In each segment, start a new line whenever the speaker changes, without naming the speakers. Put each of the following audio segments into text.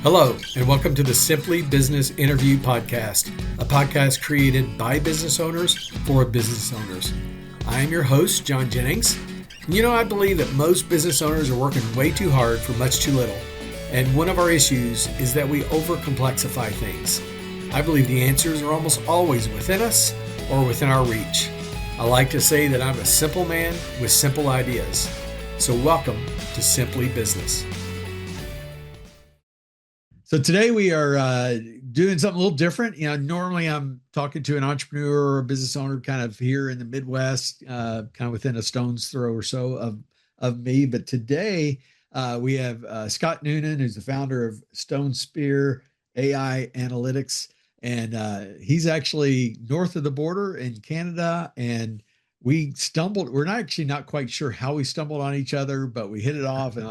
Hello, and welcome to the Simply Business Interview Podcast, a podcast created by business owners for business owners. I am your host, John Jennings. And I believe that most business owners are working way too hard for much too little. And one of our issues is that we overcomplexify things. I believe the answers are almost always within us or within our reach. I like to say that I'm a simple man with simple ideas. So welcome to Simply Business. So today we are doing something a little different. Normally I'm talking to an entrepreneur or a business owner kind of here in the Midwest, kind of within a stone's throw or so of me. But today we have Scott Noonan, who's the founder of Stone Spear AI Analytics. And he's actually north of the border in Canada. And we're not quite sure how we stumbled on each other, but we hit it off and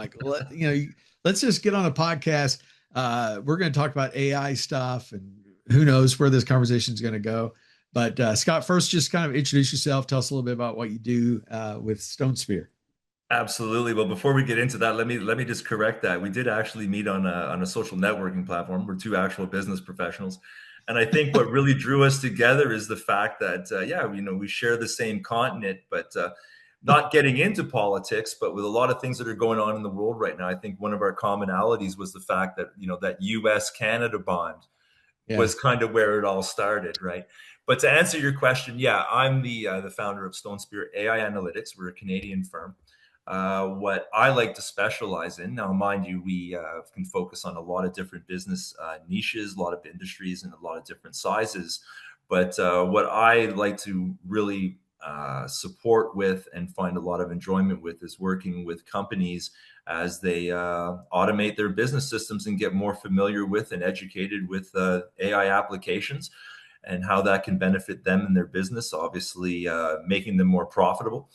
let's just get on a podcast. We're going to talk about AI stuff and who knows where this conversation is going to go. But Scott, first, just kind of introduce yourself. Tell us a little bit about what you do with Stone Spear.
Absolutely. Well, before we get into that, let me just correct that. We did actually meet on a social networking platform. We're two actual business professionals. And I think what really drew us together is the fact that, we share the same continent, but not getting into politics, but with a lot of things that are going on in the world right now. I think one of our commonalities was the fact that, that US-Canada bond was kind of where it all started, right? But to answer your question, I'm the founder of Stone Spear AI Analytics. We're a Canadian firm. What I like to specialize in, now mind you, we can focus on a lot of different business niches, a lot of industries, and a lot of different sizes. But what I like to really support with and find a lot of enjoyment with is working with companies as they automate their business systems and get more familiar with and educated with AI applications and how that can benefit them and their business, obviously making them more profitable,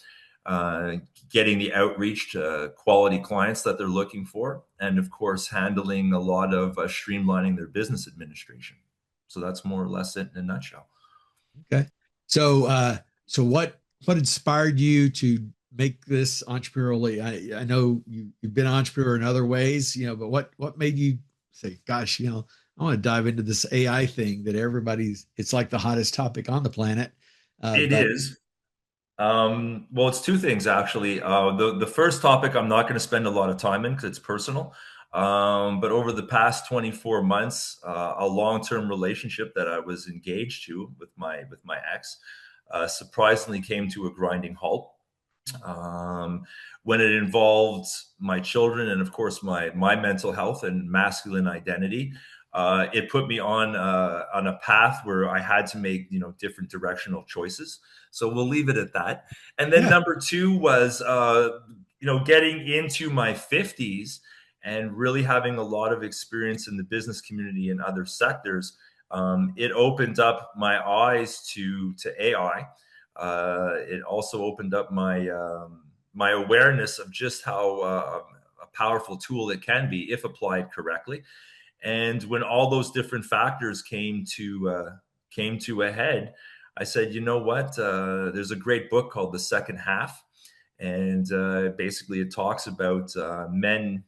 getting the outreach to quality clients that they're looking for, and of course handling a lot of streamlining their business administration. So that's more or less it in a nutshell.
Okay. So what inspired you to make this entrepreneurially? I know you've been an entrepreneur in other ways, but what made you say, gosh, I want to dive into this AI thing that it's like the hottest topic on the planet.
It is. Well, it's two things actually. The first topic I'm not going to spend a lot of time in because it's personal. But over the past 24 months, a long-term relationship that I was engaged to with my ex surprisingly came to a grinding halt. When it involved my children and of course my mental health and masculine identity, it put me on a path where I had to make different directional choices. So we'll leave it at that. And then number two was getting into my 50s and really having a lot of experience in the business community and other sectors. It opened up my eyes to AI. It also opened up my awareness of just how a powerful tool it can be if applied correctly. And when all those different factors came to a head, I said, you know what? There's a great book called The Second Half, and basically it talks about men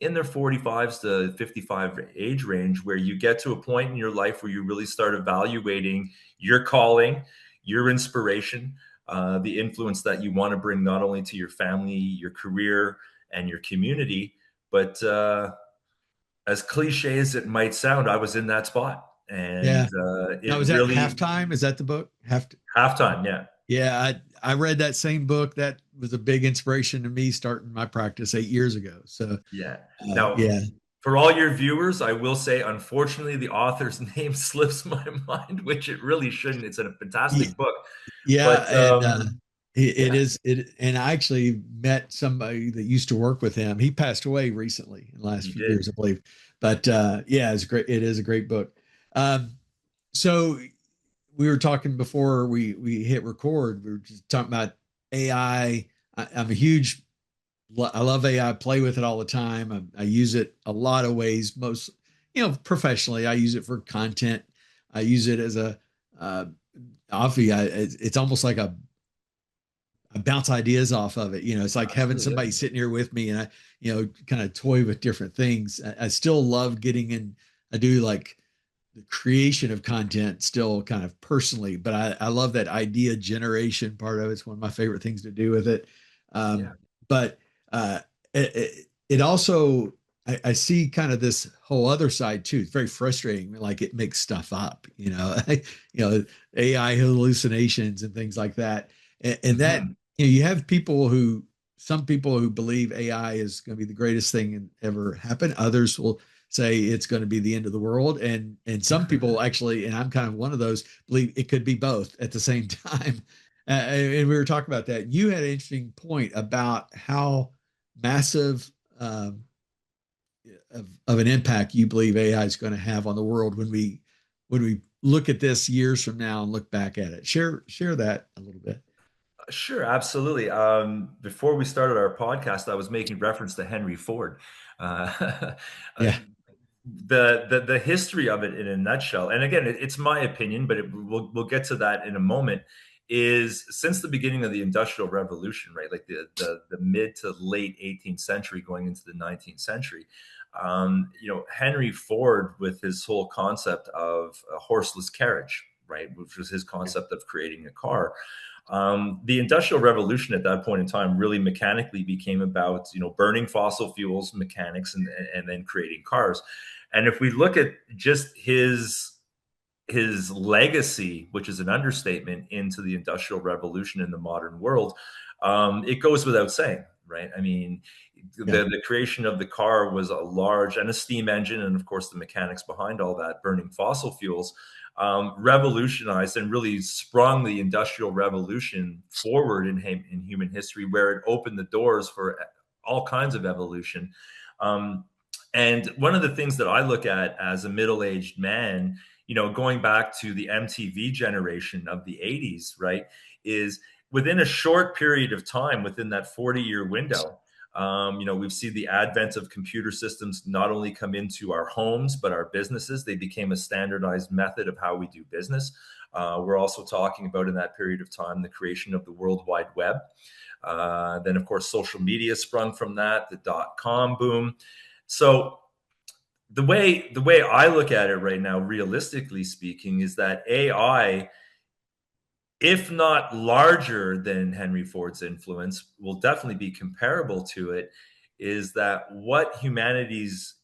in their 45s to 55 age range, where you get to a point in your life where you really start evaluating your calling, your inspiration, the influence that you want to bring not only to your family, your career, and your community, but as cliche as it might sound, I was in that spot. And
now, was that Halftime? Is that the book?
Halftime, yeah.
Yeah, I read that same book. That was a big inspiration to me starting my practice 8 years ago. So
now, for all your viewers, I will say, unfortunately, the author's name slips my mind, which it really shouldn't. It's a fantastic book.
Yeah, it is. And I actually met somebody that used to work with him. He passed away recently in the last few years, I believe. But it's great. It is a great book. So we were talking before we hit record. We were just talking about AI. I love AI. I play with it all the time. I use it a lot of ways. Most, professionally, I use it for content. I use it as it's almost like I bounce ideas off of it. It's like having
Absolutely, yeah.
somebody sitting here with me, and I, kind of toy with different things. I still love getting in. I do like the creation of content still kind of personally, but I love that idea generation part of it. It's one of my favorite things to do with it.
Yeah.
But uh, it also, I see kind of this whole other side too. It's very frustrating. Like it makes stuff up, AI hallucinations and things like that. And that,
Mhm.
you have some people who believe AI is going to be the greatest thing ever happen. Others will say it's going to be the end of the world. And some people actually, and I'm kind of one of those, believe it could be both at the same time. And we were talking about that. You had an interesting point about how massive of an impact you believe AI is going to have on the world when we look at this years from now and look back at it. Share that a little bit.
Sure, absolutely. Before we started our podcast, I was making reference to Henry Ford. Uh, uh,
Yeah,
the history of it in a nutshell, and again, it's my opinion, but we'll get to that in a moment. Is since the beginning of the Industrial Revolution, right, like the mid to late 18th century, going into the 19th century, Henry Ford with his whole concept of a horseless carriage, right, which was his concept of creating a car. The Industrial Revolution at that point in time really mechanically became about burning fossil fuels, mechanics, and then creating cars. And if we look at just his legacy, which is an understatement, into the Industrial Revolution in the modern world, it goes without saying, right? I mean,
yeah,
the creation of the car was a large and a steam engine, and of course the mechanics behind all that, burning fossil fuels, revolutionized and really sprung the Industrial Revolution forward in human history, where it opened the doors for all kinds of evolution. Um, and one of the things that I look at as a middle-aged man, going back to the MTV generation of the 80s, right, is within a short period of time, within that 40-year window, we've seen the advent of computer systems not only come into our homes, but our businesses. They became a standardized method of how we do business. We're also talking about, in that period of time, the creation of the World Wide Web. Then, of course, social media sprung from that, the dot-com boom. So the way I look at it right now, realistically speaking, is that AI, if not larger than Henry Ford's influence, will definitely be comparable to it. Is that what humanity's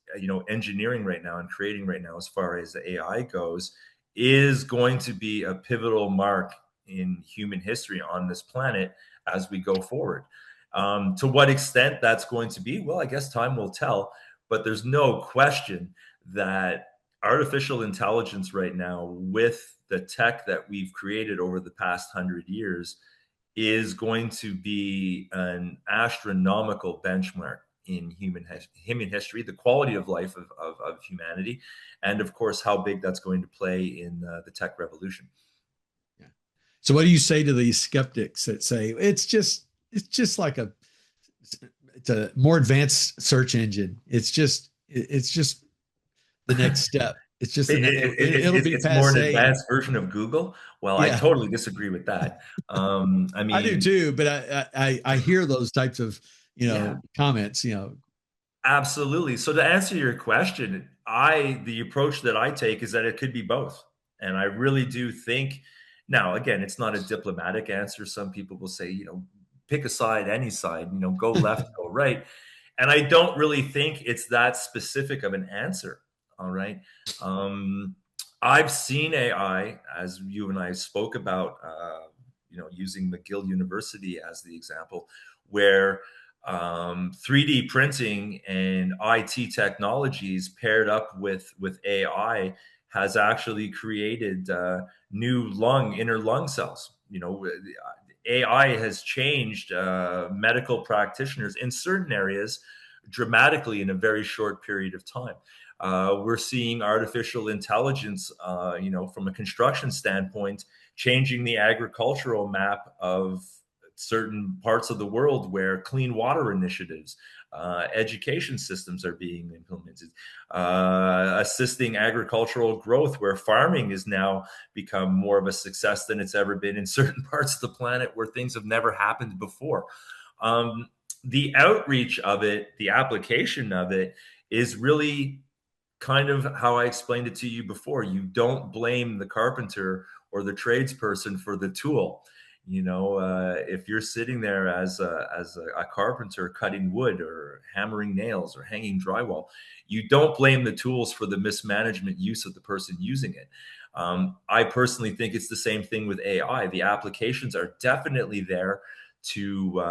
engineering right now and creating right now, as far as AI goes, is going to be a pivotal mark in human history on this planet as we go forward. To what extent that's going to be, well, I guess time will tell. But there's no question that artificial intelligence right now, with the tech that we've created over the past 100 years, is going to be an astronomical benchmark in human history, the quality of life of humanity, and of course how big that's going to play in the tech revolution.
yeah. So what do you say to these skeptics that say it's just like it's a more advanced search engine. It's just the next step. It's just it'll be
It's more an
passe.
advanced version of Google. Well, I
Yeah,
totally disagree with that. I
I do
mean,
too. But I hear those types of
yeah,
comments.
absolutely. So to answer your question, the approach that I take is that it could be both. And I really do think, now again, it's not a diplomatic answer. Some people will say, pick a side, any side, go left, go right. And I don't really think it's that specific of an answer. All right. Um, I've seen AI, as you and I spoke about, using McGill University as the example, where 3D printing and IT technologies paired up with AI has actually created new inner lung cells. AI has changed medical practitioners in certain areas dramatically in a very short period of time. We're seeing artificial intelligence, from a construction standpoint, changing the agricultural map of certain parts of the world where clean water initiatives, education systems are being implemented, assisting agricultural growth, where farming has now become more of a success than it's ever been in certain parts of the planet where things have never happened before. The outreach of it, the application of it, is really kind of how I explained it to you before. You don't blame the carpenter or the tradesperson for the tool. If you're sitting there as a carpenter cutting wood or hammering nails or hanging drywall, you don't blame the tools for the mismanagement use of the person using it. I personally think it's the same thing with AI. The applications are definitely there to,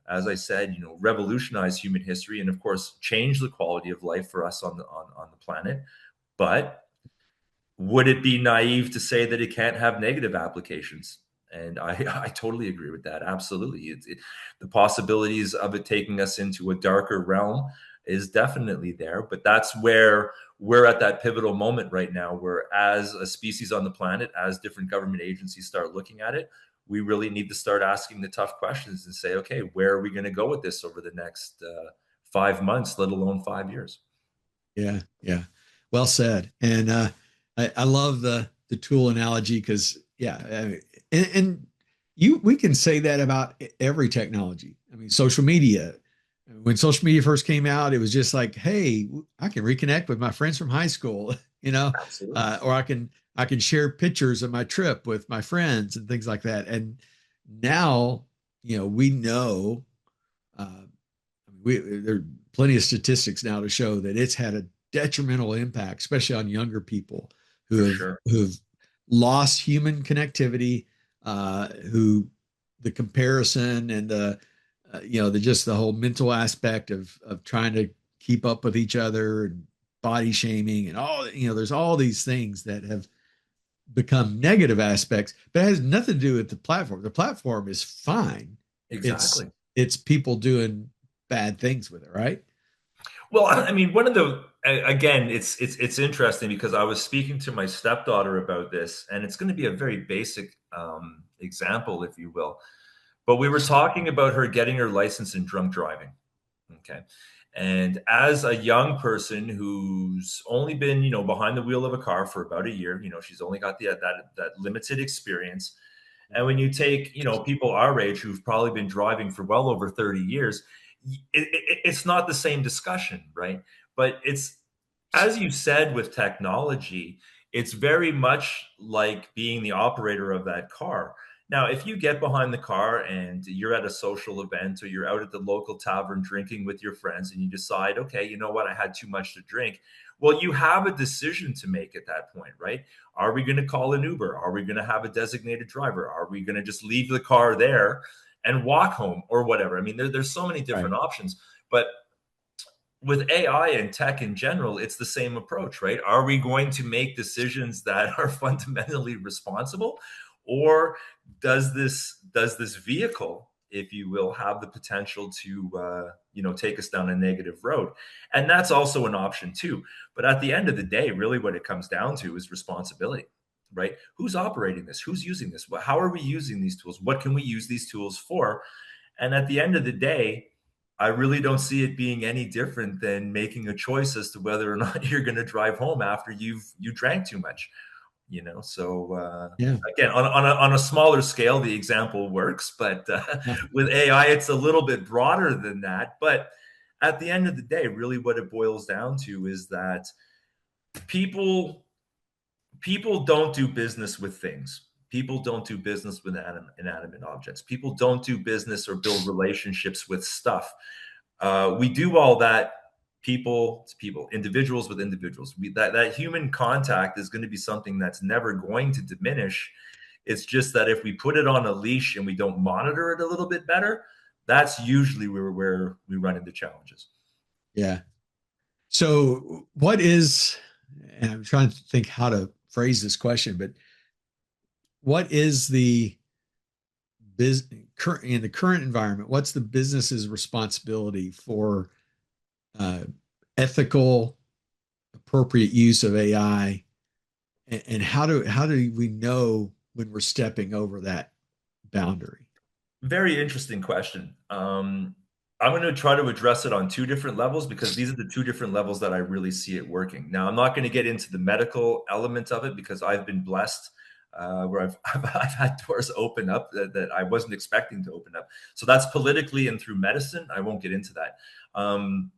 as I said, revolutionize human history and, of course, change the quality of life for us on the planet. But would it be naive to say that it can't have negative applications? And I totally agree with that. Absolutely. The possibilities of it taking us into a darker realm is definitely there. But that's where we're at that pivotal moment right now, where as a species on the planet, as different government agencies start looking at it, we really need to start asking the tough questions and say, okay, where are we going to go with this over the next 5 months, let alone 5 years?
Yeah, yeah. Well said. And I love the tool analogy because yeah, and we can say that about every technology. I mean, social media. When social media first came out, it was just like, hey, I can reconnect with my friends from high school,
Absolutely.
or I can share pictures of my trip with my friends and things like that. And now, we know there are plenty of statistics now to show that it's had a detrimental impact, especially on younger people
For
who have
sure.
who've lost human connectivity, who the comparison and the whole mental aspect of trying to keep up with each other and body shaming and all there's all these things that have become negative aspects, but it has nothing to do with the platform. The platform is fine. It's
Exactly.
it's people doing bad things with it, right?
Well, I mean, one of the again, it's interesting because I was speaking to my stepdaughter about this, and it's going to be a very basic example, if you will. But we were talking about her getting her license in drunk driving. Okay. And as a young person who's only been, behind the wheel of a car for about a year, she's only got that limited experience. And when you take, people our age who've probably been driving for well over 30 years, it's not the same discussion, right? But it's, as you said, with technology, it's very much like being the operator of that car. Now, if you get behind the car and you're at a social event or you're out at the local tavern drinking with your friends and you decide, okay, you know what, I had too much to drink. Well, you have a decision to make at that point, right? Are we going to call an Uber? Are we going to have a designated driver? Are we going to just leave the car there and walk home or whatever? I mean, there's so many
Right.
different options. But with AI and tech in general, it's the same approach, right? Are we going to make decisions that are fundamentally responsible, or does this vehicle, if you will, have the potential to take us down a negative road? And that's also an option too. But at the end of the day, really, what it comes down to is responsibility, right? Who's operating this? Who's using this? How are we using these tools? What can we use these tools for? And at the end of the day, I really don't see it being any different than making a choice as to whether or not you're going to drive home after you drank too much. So
Yeah.
again, on a smaller scale, the example works, but with AI, it's a little bit broader than that. But at the end of the day, really, what it boils down to is that people people don't do business with things. People don't do business with inanimate objects. People don't do business or build relationships with stuff. We do all that, people to people, individuals with individuals. That human contact is going to be something that's never going to diminish. It's just that if we put it on a leash and we don't monitor it a little bit better, that's usually where we run into challenges.
Yeah. So what is, and I'm trying to think how to phrase this question, but what is the current in the current environment? What's the business's responsibility for uh, ethical, appropriate use of AI, and how do we know when we're stepping over that boundary?
Very interesting question. I'm going to try to address it on two different levels because these are the two different levels that I really see it working. Now, I'm not going to get into the medical element of it because I've been blessed where I've had doors open up that I wasn't expecting to open up. So that's politically and through medicine. I won't get into that. Um,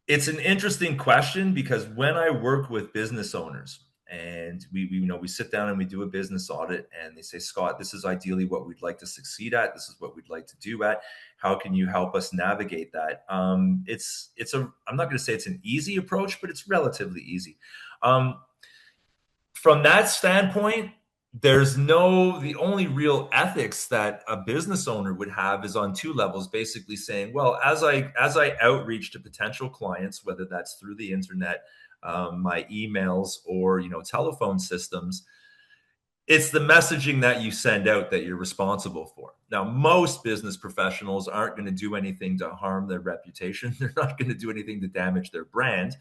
it's an interesting question because when I work with business owners and we sit down and we do a business audit and they say, Scott, this is ideally what we'd like to succeed at. This is what we'd like to do at. How can you help us navigate that? I'm not going to say it's an easy approach, but it's relatively easy. From that standpoint, the only real ethics that a business owner would have is on two levels, basically saying, well, as I outreach to potential clients, whether that's through the internet, my emails, or telephone systems, it's the messaging that you send out that you're responsible for. Now, most business professionals aren't going to do anything to harm their reputation. They're not going to do anything to damage their brand.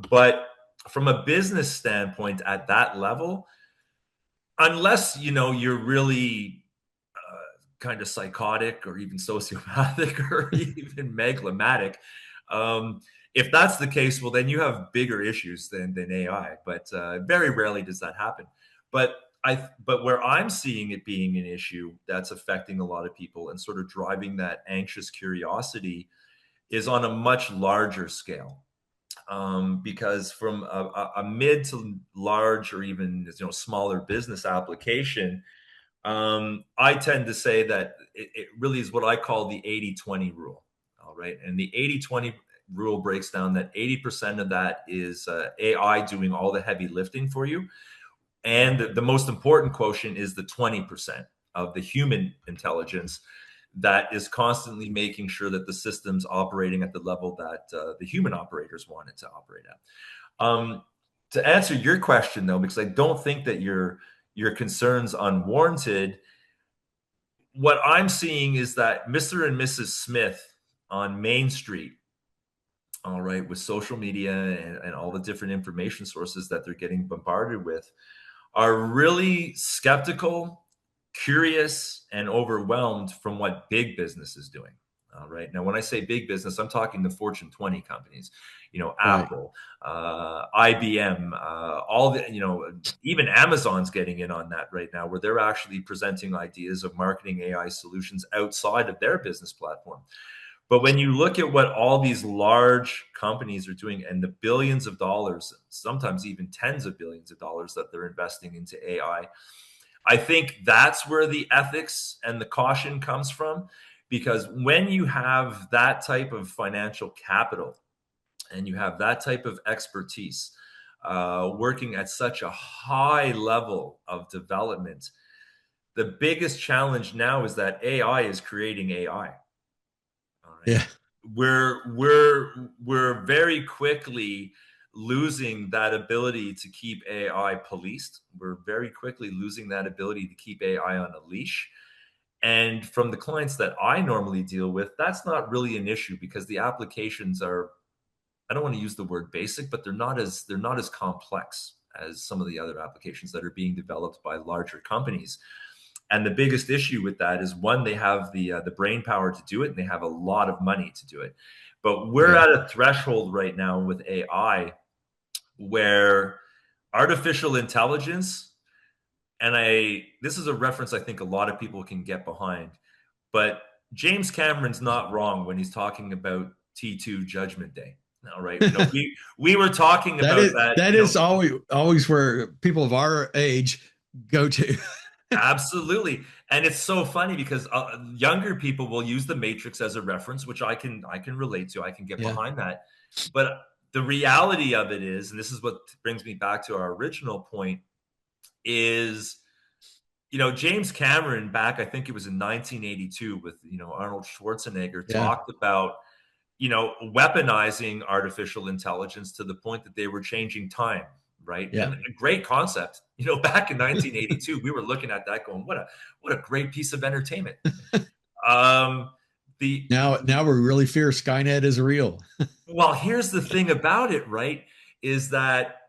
But from a business standpoint at that level, unless you're really kind of psychotic or even sociopathic or even megalomatic, if that's the case, well, then you have bigger issues than AI. But very rarely does that happen. But where I'm seeing it being an issue that's affecting a lot of people and sort of driving that anxious curiosity is on a much larger scale. Because from a mid to large or even smaller business application, I tend to say that it really is what I call the 80-20 rule. All right. And the 80-20 rule breaks down that 80% of that is AI doing all the heavy lifting for you. And the most important quotient is the 20% of the human intelligence that is constantly making sure that the system's operating at the level that the human operators want it to operate at. To answer your question, though, because I don't think that your concerns unwarranted, what I'm seeing is that Mr. and Mrs. Smith on Main Street, all right, with social media and all the different information sources that they're getting bombarded with, are really skeptical, curious, and overwhelmed from what big business is doing. All right. Now, when I say big business, I'm talking the Fortune 20 companies,
Right.
Apple, IBM, all the, even Amazon's getting in on that right now, where they're actually presenting ideas of marketing AI solutions outside of their business platform. But when you look at what all these large companies are doing and the billions of dollars, sometimes even tens of billions of dollars that they're investing into AI, I think that's where the ethics and the caution comes from. Because when you have that type of financial capital and you have that type of expertise working at such a high level of development, the biggest challenge now is that AI is creating AI. All right.
Yeah.
We're very quickly losing that ability to keep AI policed. We're very quickly losing that ability to keep AI on a leash. And from the clients that I normally deal with, that's not really an issue because the applications are, I don't want to use the word basic, but they're not as complex as some of the other applications that are being developed by larger companies. And the biggest issue with that is one, they have the brain power to do it, and they have a lot of money to do it. But we're
Yeah.
at a threshold right now with AI where artificial intelligence, and this is a reference I think a lot of people can get behind, but James Cameron's not wrong when he's talking about T2 Judgment Day. All right, we were talking
That
about
is
that,
that is always where people of our age go to.
Absolutely. And it's so funny because younger people will use the Matrix as a reference, which I can relate to. I can get
Yeah.
behind that. But the reality of it is, and this is what brings me back to our original point, is James Cameron back, I think it was in 1982 with Arnold Schwarzenegger
Yeah.
talked about weaponizing artificial intelligence to the point that they were changing time, right?
Yeah.
And a great concept. Back in 1982, we were looking at that going, what a great piece of entertainment. Um, the
Now we really fear Skynet is real.
Well, here's the thing about it, right? Is that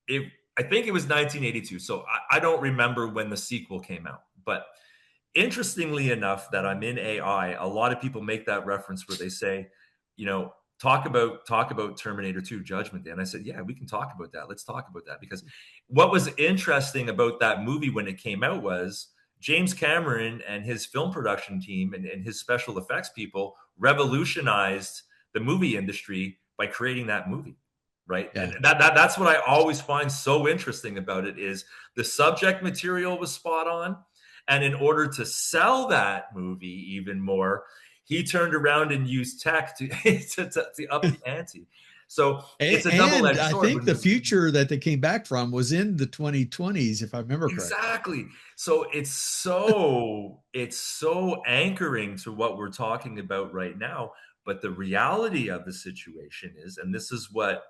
I think it was 1982. So I don't remember when the sequel came out, but interestingly enough, that I'm in AI, a lot of people make that reference where they say, you know, talk about Terminator 2 Judgment Day. And I said, yeah, we can talk about that. Let's talk about that. Because what was interesting about that movie when it came out was James Cameron and his film production team and his special effects people revolutionized the movie industry by creating that movie. Right.
Yeah.
And that's what I always find so interesting about it is the subject material was spot on. And in order to sell that movie even more, he turned around and used tech to, to up the ante. So it's a
And
double-edged
I
sword.
think the future that they came back from was in the 2020s, if I remember correctly.
Exactly. So it's so anchoring to what we're talking about right now. But the reality of the situation is, and this is what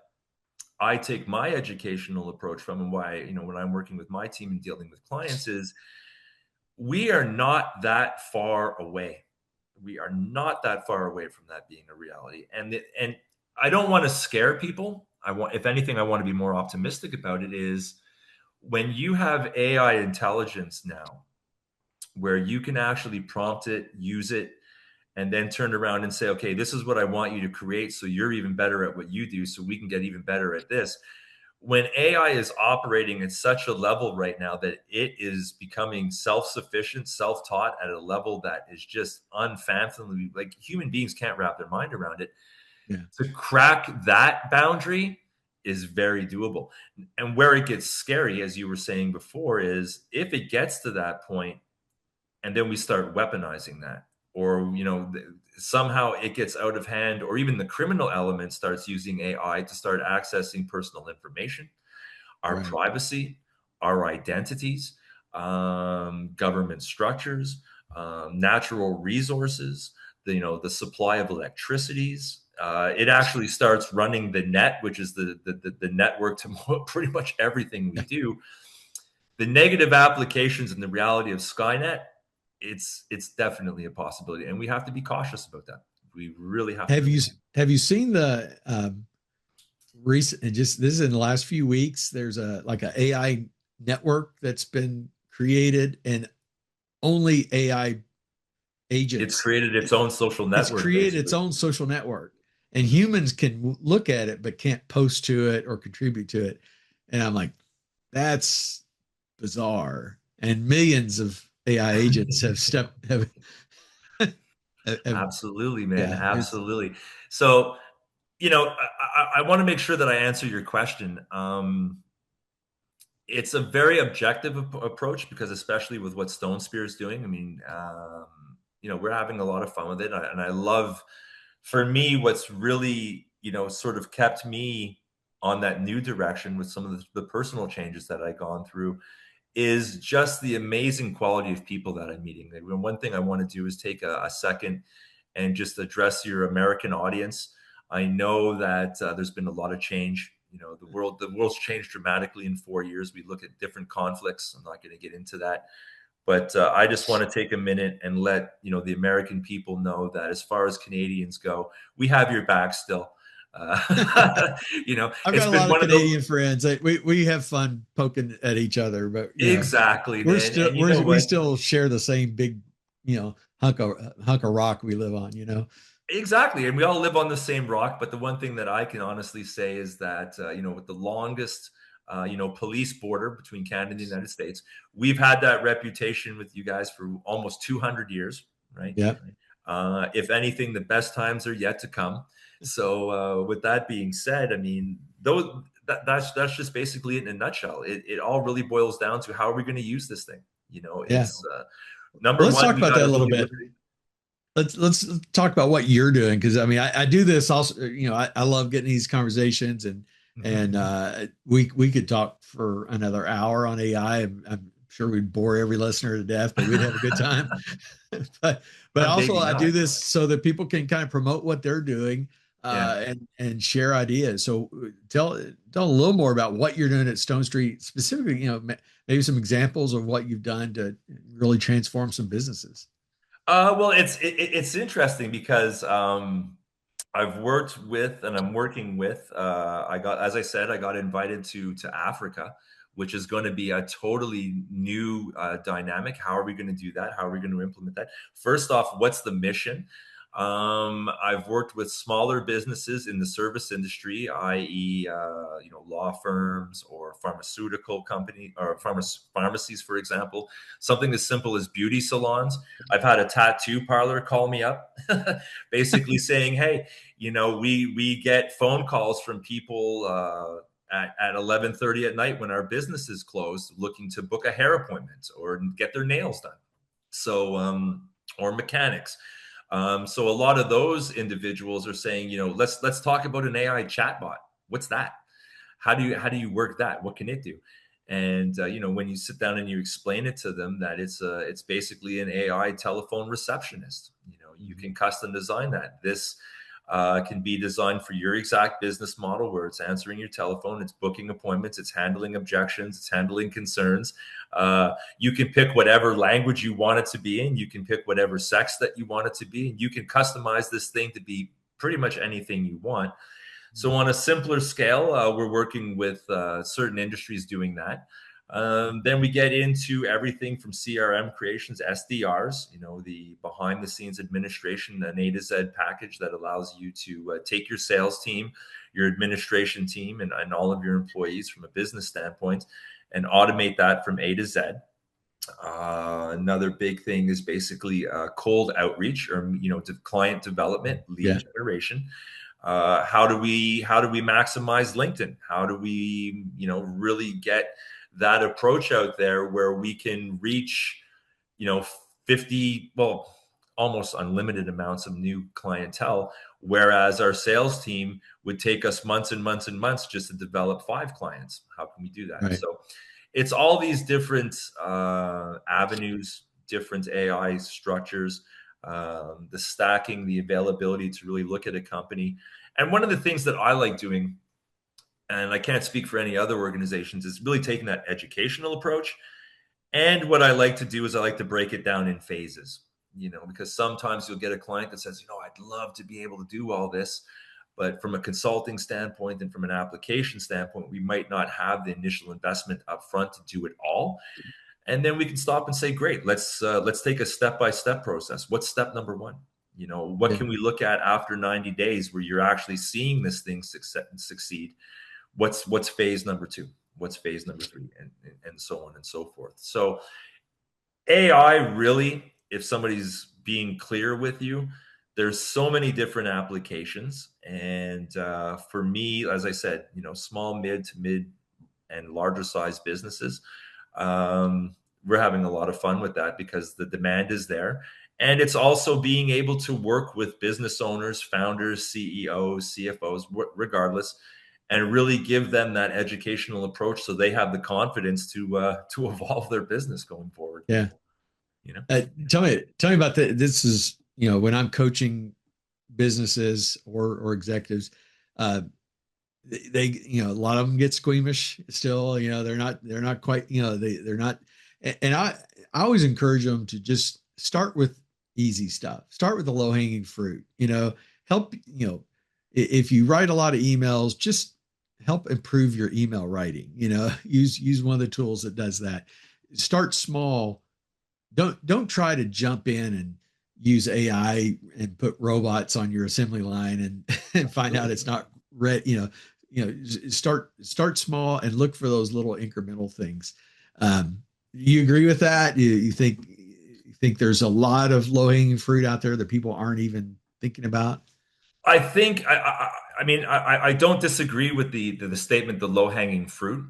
I take my educational approach from, and why, when I'm working with my team and dealing with clients, is we are not that far away. We are not that far away from that being a reality. And I don't want to scare people. If anything, I want to be more optimistic about it. Is when you have AI intelligence now, where you can actually prompt it, use it, and then turn around and say, okay, this is what I want you to create, so you're even better at what you do, so we can get even better at this. When AI is operating at such a level right now that it is becoming self-sufficient, self-taught at a level that is just unfathomably, like human beings can't wrap their mind around it.
Yeah.
To crack that boundary is very doable. And where it gets scary, as you were saying before, is if it gets to that point and then we start weaponizing that, or somehow it gets out of hand, or even the criminal element starts using AI to start accessing personal information, our
Right.
privacy, our identities, government structures, natural resources, the supply of electricities. It actually starts running the net, which is the network to pretty much everything we
Yeah.
do. The negative applications and the reality of Skynet, it's definitely a possibility, and we have to be cautious about that. We really have to.
Have you seen the recent, and just this is in the last few weeks, there's a like a AI network that's been created, and only AI
It's
agents.
created its own social
It's
network,
created its
basically.
own social network, and humans can look at it but can't post to it or contribute to it. And I'm like, that's bizarre. And millions of AI agents have stepped have
Absolutely, man.
yeah,
Absolutely. So, I want to make sure that I answer your question. It's a very objective approach, because especially with what Stone Spear is doing, I mean, we're having a lot of fun with it. And I love, for me, what's really, sort of kept me on that new direction with some of the personal changes that I've gone through is just the amazing quality of people that I'm meeting. And one thing I want to do is take a second and just address your American audience. I know that there's been a lot of change. The world's changed dramatically in 4 years. We look at different conflicts. I'm not going to get into that, but I just want to take a minute and let the American people know that as far as Canadians go, we have your back still.
I've
It's
got a
been
lot of
one of those.
Canadian friends. We have fun poking at each other, but
Exactly,
we're
man.
still
And you know
we
what?
still share the same big hunk of rock we live on.
Exactly. And we all live on the same rock. But the one thing that I can honestly say is that, with the longest, police border between Canada and the United States, we've had that reputation with you guys for almost 200 years, right?
Yeah.
If anything, the best times are yet to come. So, with that being said, I mean, that's just basically it in a nutshell. It all really boils down to how are we going to use this thing?
Yeah.
It's number
Let's
one,
talk
we
about
got
that a
to
little
really
bit.
look at it.
Let's talk about what you're doing, because I mean I do this also. I love getting these conversations, and we could talk for another hour on AI. I'm sure we'd bore every listener to death, but we'd have a good time. but also
Maybe
I do
not.
this so that people can kind of promote what they're doing,
Yeah.
and share ideas. So tell a little more about what you're doing at Stone Street specifically. Maybe some examples of what you've done to really transform some businesses.
Well, it's interesting because I've worked with and I'm working with. As I said, I got invited to Africa which is going to be a totally new dynamic. How are we going to do that? How are we going to implement that? First off, what's the mission? I've worked with smaller businesses in the service industry, i.e., law firms or pharmaceutical company or pharmacies, for example. Something as simple as beauty salons. I've had a tattoo parlor call me up, basically saying, "Hey, we get phone calls from people at 11:30 at night when our business is closed, looking to book a hair appointment or get their nails done." So, or mechanics. So a lot of those individuals are saying, let's talk about an AI chatbot. What's that? How do you work that? What can it do? And when you sit down and you explain it to them, that it's basically an AI telephone receptionist. You can custom design that. This can be designed for your exact business model, where it's answering your telephone, it's booking appointments, it's handling objections, it's handling concerns. You can pick whatever language you want it to be in. You can pick whatever sex that you want it to be, and you can customize this thing to be pretty much anything you want. So on a simpler scale, we're working with certain industries doing that. Then we get into everything from CRM creations, SDRs, the behind the scenes administration, an A to Z package that allows you to take your sales team, your administration team, and all of your employees from a business standpoint and automate that from A to Z. Another big thing is basically cold outreach, or client development, lead generation. How do we maximize LinkedIn? How do we really get that approach out there where we can reach 50, well, almost unlimited amounts of new clientele, whereas our sales team would take us months and months and months just to develop 5 clients. How can we do that?
Right.
So it's all these different avenues, different AI structures, the stacking, the availability to really look at a company. And one of the things that I like doing, and I can't speak for any other organizations, is really taking that educational approach. And what I like to do is I like to break it down in phases, because sometimes you'll get a client that says, I'd love to be able to do all this, but from a consulting standpoint and from an application standpoint, we might not have the initial investment up front to do it all. And then we can stop and say, great, let's take a step-by-step process. What's step number 1? What can we look at after 90 days where you're actually seeing this thing succeed? What's phase number 2? What's phase number 3? And so on and so forth. So AI, really, if somebody's being clear with you, there's so many different applications. And for me, as I said, small, mid to mid and larger size businesses, we're having a lot of fun with that because the demand is there. And it's also being able to work with business owners, founders, CEOs, CFOs, regardless, and really give them that educational approach so they have the confidence to evolve their business going forward.
Yeah. Tell me about that. This is, when I'm coaching businesses or executives, they a lot of them get squeamish still. They're not quite, they're not. And I always encourage them to just start with easy stuff. Start with the low hanging fruit. Help. If you write a lot of emails, just help improve your email writing. Use one of the tools that does that. Start small. Don't try to jump in and use AI and put robots on your assembly line and find out it's not red. Start small and look for those little incremental things. You agree with that? You think there's a lot of low hanging fruit out there that people aren't even thinking about?
I think I don't disagree with the statement, the low hanging fruit.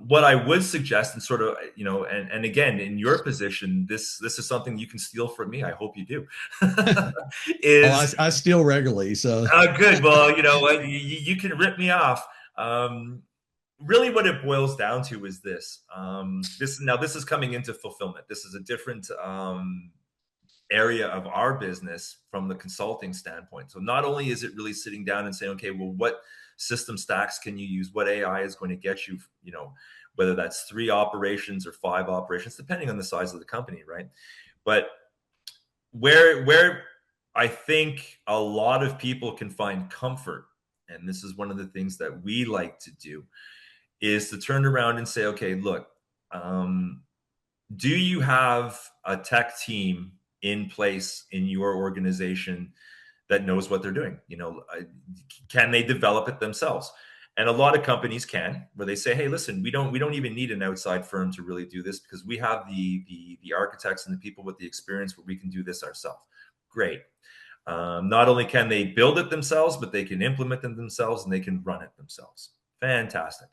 What I would suggest, and sort of, and again, in your position, this is something you can steal from me. I hope you do.
I steal regularly, so
good. Well, you know what, you can rip me off. Really, what it boils down to is this. This is coming into fulfillment. This is a different area of our business from the consulting standpoint. So not only is it really sitting down and saying, okay, well, what system stacks can you use? What AI is going to get you, whether that's 3 operations or 5 operations, depending on the size of the company, right? But where I think a lot of people can find comfort, and this is one of the things that we like to do, is to turn around and say, okay, look, do you have a tech team in place in your organization that knows what they're doing? Can they develop it themselves? And a lot of companies can, where they say, hey, listen, we don't even need an outside firm to really do this, because we have the architects and the people with the experience where we can do this ourselves. Great. Not only can they build it themselves, but they can implement them themselves and they can run it themselves. Fantastic.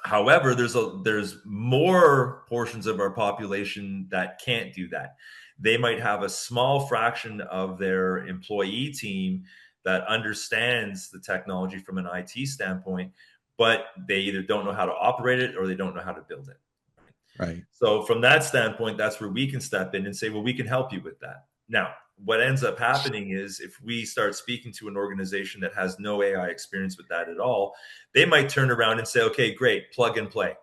However, there's more portions of our population that can't do that. They might have a small fraction of their employee team that understands the technology from an IT standpoint, but they either don't know how to operate it or they don't know how to build it.
Right.
So from that standpoint, that's where we can step in and say, well, we can help you with that. Now, what ends up happening is if we start speaking to an organization that has no AI experience with that at all, they might turn around and say, okay, great, plug and play.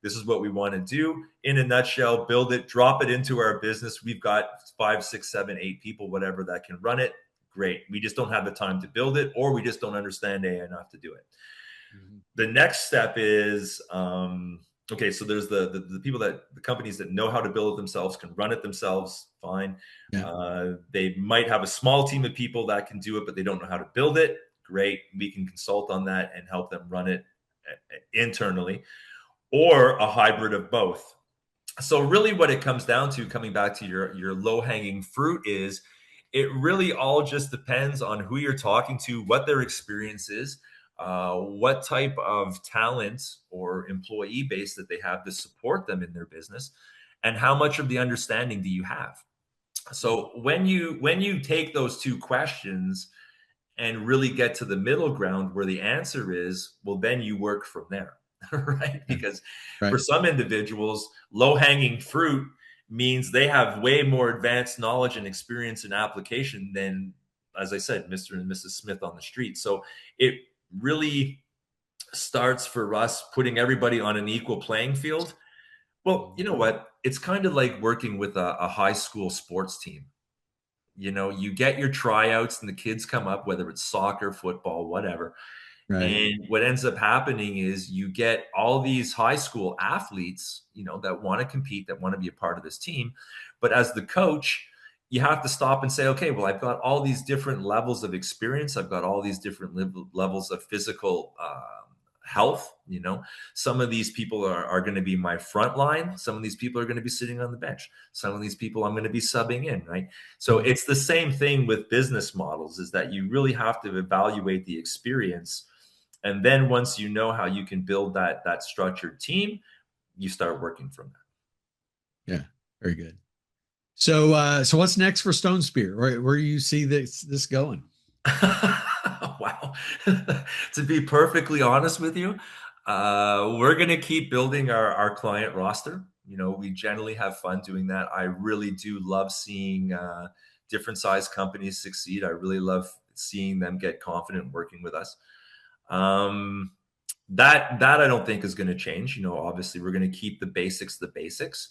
This is what we want to do. In a nutshell, build it, drop it into our business. We've got 5, 6, 7, 8 people, whatever, that can run it. Great. We just don't have the time to build it, or we just don't understand AI enough to do it.
Mm-hmm.
The next step is, okay, so there's the people the companies that know how to build it themselves, can run it themselves, fine.
Yeah.
They might have a small team of people that can do it, but they don't know how to build it. Great. We can consult on that and help them run it internally, or a hybrid of both. So really what it comes down to, coming back to your low-hanging fruit, is it really all just depends on who you're talking to, what their experience is, what type of talent or employee base that they have to support them in their business, and how much of the understanding do you have. So when you take those two questions and really get to the middle ground where the answer is, well, then you work from there. Right?
Yeah.
Because for
Right.
some individuals, low hanging fruit means they have way more advanced knowledge and experience in application than, as I said, Mr. and Mrs. Smith on the street. So it really starts for us putting everybody on an equal playing field. Well, you know what? It's kind of like working with a high school sports team. You get your tryouts and the kids come up, whether it's soccer, football, whatever.
Right.
And what ends up happening is you get all these high school athletes, that want to compete, that want to be a part of this team. But as the coach, you have to stop and say, okay, well, I've got all these different levels of experience. I've got all these different levels of physical health. Some of these people are going to be my front line. Some of these people are going to be sitting on the bench. Some of these people I'm going to be subbing in, right? So it's the same thing with business models, is that you really have to evaluate the experience. And then once you know how you can build that structured team, you start working from
Yeah. Very good. So what's next for Stone Spear? Where do you see this going?
that. Wow. To be perfectly honest with you, we're going to keep building our client roster. We generally have fun doing that. I really do love seeing different size companies succeed. I really love seeing them get confident working with us. That I don't think is going to change. Obviously we're going to keep the basics the basics.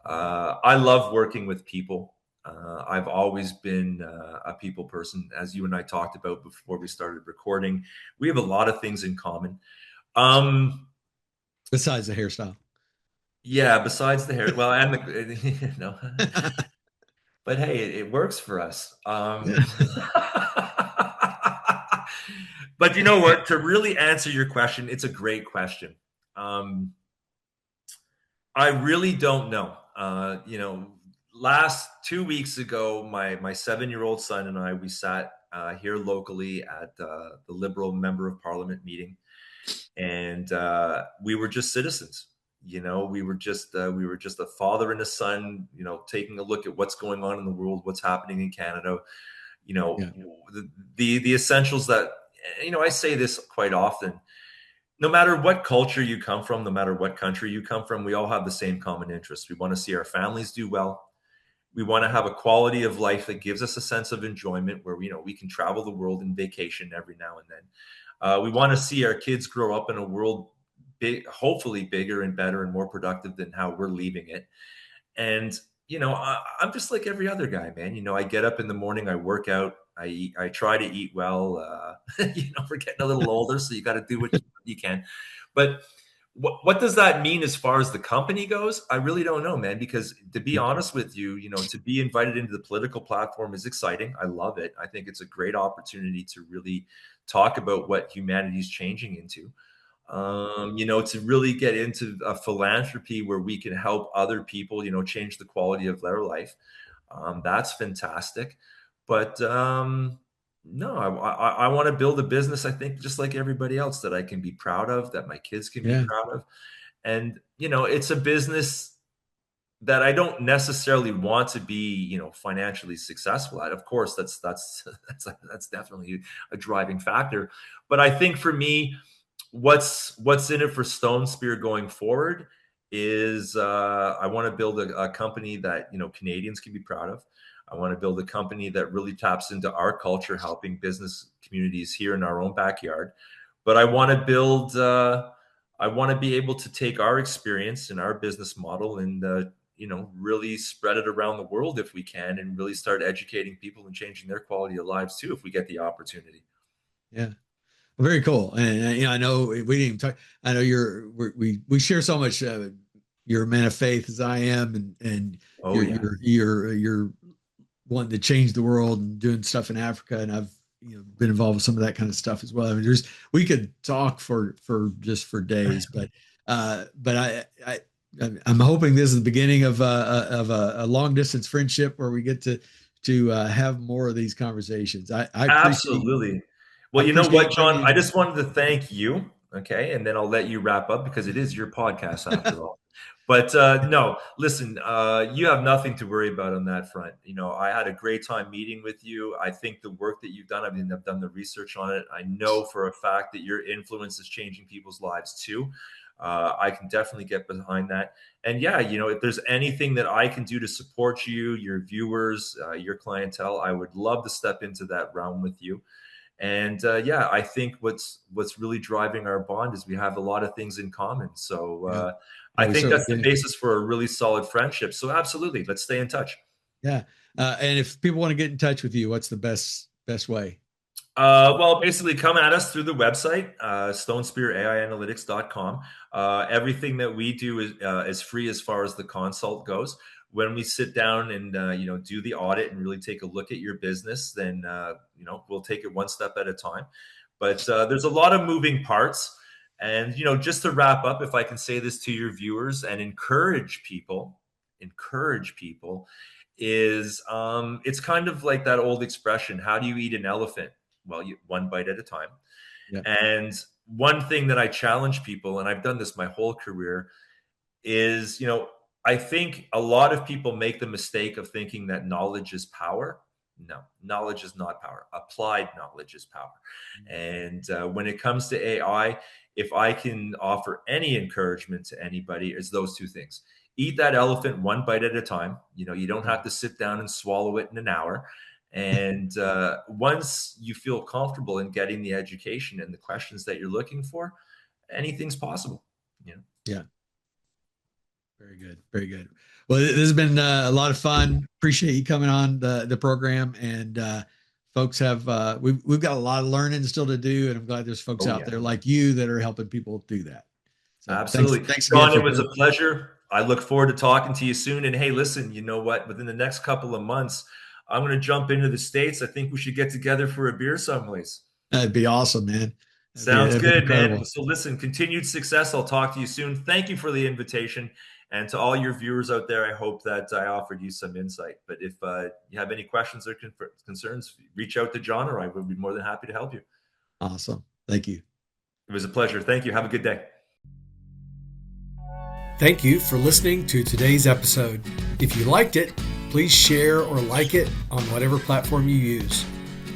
I love working with people. I've always been a people person, as you and I talked about before we started recording. We have a lot of things in common.
Besides the hairstyle.
Yeah, besides the hair, well, and but hey, it works for us.
Yeah.
But you know what? To really answer your question, it's a great question. I really don't know. Last 2 weeks ago, my 7-year-old son and I, we sat here locally at the Liberal Member of Parliament meeting, and we were just citizens. We were just a father and a son. Taking a look at what's going on in the world, what's happening in Canada. You know,
Yeah.
the essentials that I say this quite often. No matter what culture you come from, no matter what country you come from, we all have the same common interests. We want to see our families do well. We want to have a quality of life that gives us a sense of enjoyment, where we can travel the world and vacation every now and then. We want to see our kids grow up in a world hopefully bigger and better and more productive than how we're leaving it. And I'm just like every other guy, man. I get up in the morning, I work out, I eat, I try to eat well. We're getting a little older, so you got to do what you can. But what does that mean as far as the company goes? I really don't know, man, because to be honest with you, to be invited into the political platform is exciting. I love it. I think it's a great opportunity to really talk about what humanity is changing into. To really get into a philanthropy where we can help other people, change the quality of their life. That's fantastic. But no, I want to build a business, I think, just like everybody else, that I can be proud of, that my kids can be
Yeah.
proud of. And, it's a business that I don't necessarily want to be, financially successful at. Of course, that's definitely a driving factor. But I think for me, what's in it for Stone Spear going forward is I want to build a company that Canadians can be proud of. I want to build a company that really taps into our culture, helping business communities here in our own backyard. But I want to build. I want to be able to take our experience and our business model and really spread it around the world if we can, and really start educating people and changing their quality of lives too if we get the opportunity.
Yeah. Very cool. And I know we didn't even talk. I know we share so much. You're a man of faith as I am, and
Oh
you're
yeah.
you're wanting to change the world and doing stuff in Africa, and I've been involved with some of that kind of stuff as well. I mean, we could talk for days, but I'm hoping this is the beginning of a long distance friendship where we get to have more of these conversations. I appreciate.
Absolutely.
I
Well, you know
appreciate
what,
you
John? I
bringing.
just wanted to thank you. Okay. And then I'll let you wrap up because it is your podcast after all. But no, listen, you have nothing to worry about on that front. I had a great time meeting with you. I think the work that you've done, I've done the research on it. I know for a fact that your influence is changing people's lives too. I can definitely get behind that. And yeah, if there's anything that I can do to support you, your viewers, your clientele, I would love to step into that realm with you. And yeah, I think what's really driving our bond is we have a lot of things in common. So
Yeah.
I
We
think
certainly
that's the
do.
basis for a really solid friendship. So absolutely, let's stay in touch.
Yeah. And if people want to get in touch with you, what's the best way?
Well, basically, come at us through the website, stonespearaianalytics.com. Everything that we do is free as far as the consult goes. When we sit down and do the audit and really take a look at your business, then we'll take it one step at a time. But there's a lot of moving parts, and just to wrap up, if I can say this to your viewers and encourage people, is it's kind of like that old expression: how do you eat an elephant? Well, one bite at a time.
Yeah.
And one thing that I challenge people, and I've done this my whole career, is, I think a lot of people make the mistake of thinking that knowledge is power. No, knowledge is not power. Applied knowledge is power. And when it comes to AI, if I can offer any encouragement to anybody, it's those two things. Eat that elephant one bite at a time. You don't have to sit down and swallow it in an hour. And once you feel comfortable in getting the education and the questions that you're looking for, anything's possible.
Yeah. Very good. Very good. Well, this has been a lot of fun. Appreciate you coming on the program, and folks have we've got a lot of learning still to do, and I'm glad there's folks out there like you that are helping people do that. So
absolutely.
Thanks again.
John, it was a pleasure. I look forward to talking to you soon. And hey, listen, you know what? Within the next couple of months, I'm going to jump into the States. I think we should get together for a beer someplace.
That'd be awesome, man.
Sounds good, man. So listen, continued success. I'll talk to you soon. Thank you for the invitation. And to all your viewers out there, I hope that I offered you some insight. But if you have any questions or concerns, reach out to John, or I would be more than happy to help you.
Awesome. Thank you.
It was a pleasure. Thank you. Have a good day.
Thank you for listening to today's episode. If you liked it, please share or like it on whatever platform you use.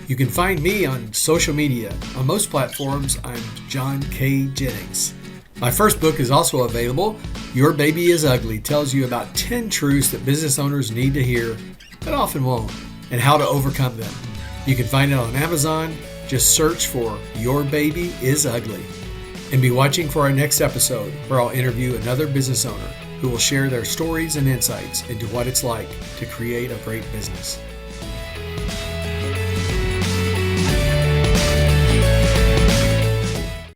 You can find me on social media. On most platforms, I'm John K. Jennings. My first book is also available. Your Baby is Ugly tells you about 10 truths that business owners need to hear, but often won't, and how to overcome them. You can find it on Amazon. Just search for Your Baby is Ugly. And be watching for our next episode, where I'll interview another business owner who will share their stories and insights into what it's like to create a great business.